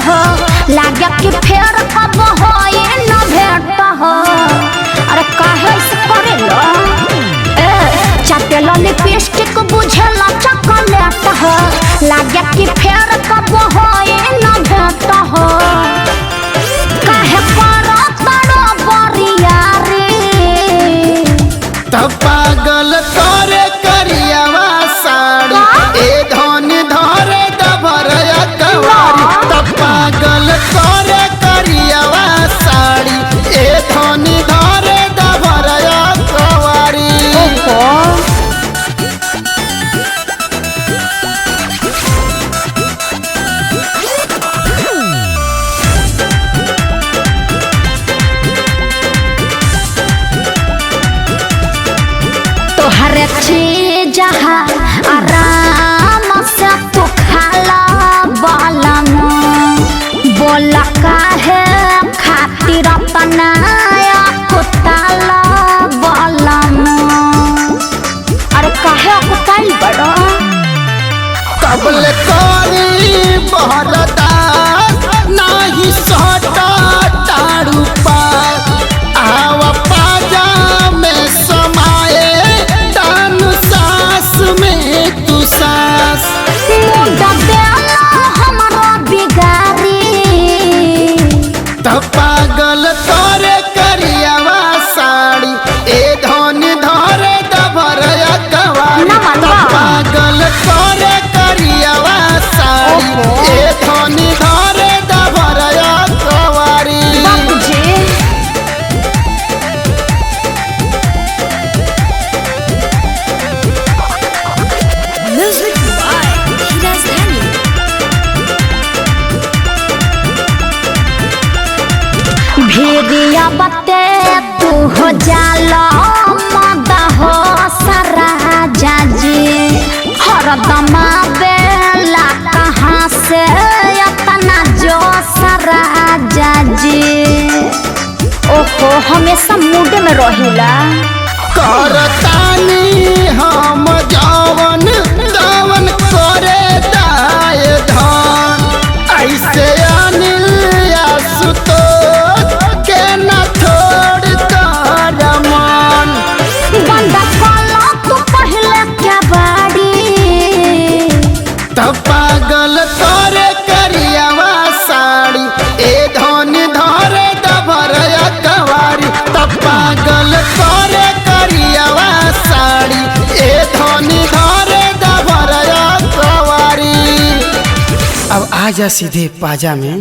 हो लागे कि फेर कब होई न भेट हो। अरे काहे ऐसे करेला चाटेला लिपस्टिक बुझेला चॉकलेट हो लागे कि फेर कब होई न भेट हो। काहे करो तड़ो बरिया रे तब पागल तोरे करियावा साड़ी ए धन धरे दभरया कवारी। तब पागल तोरे करियावा साड़ी ए धन धरे दभरया कवारी। हर चीज आराम से तू खाला बालम बोला काहे खातिर अपनाया कुताला बालम। अरे काहे कुताई बड़ा कबल करी बहरदा नाही सटा टाड़ू पार आवा पाजा में समाए तान सास में तू सास। मुंडा देला हमरा बिगारी तब पागल तोरे करियावा साड़ी ए धन धरे दभरया कवारी। तब पागल तोरे करियावा साड़ी ए धन धरे दभरया कवारी। भेड़िया बते तू हो जाला मदा हो सारा जाजी हरदम बेला कहाँ से अपना जो सारा जाजी। ओहो हमेशा मूड में रहिला करतानी हम जवन दवन करे दाय धन ऐसे अनिल आसुतो के न छोड़ कर मन। बंदा कलो तू पहले क्या बाड़ी तब पागल तोरे करियावा साड़ी ए धन धरे दभरया कवारी। तब पागल तोरे करियावा साड़ी ए धन धरे दभरया कवारी। अब आजा सीधे पाजा में।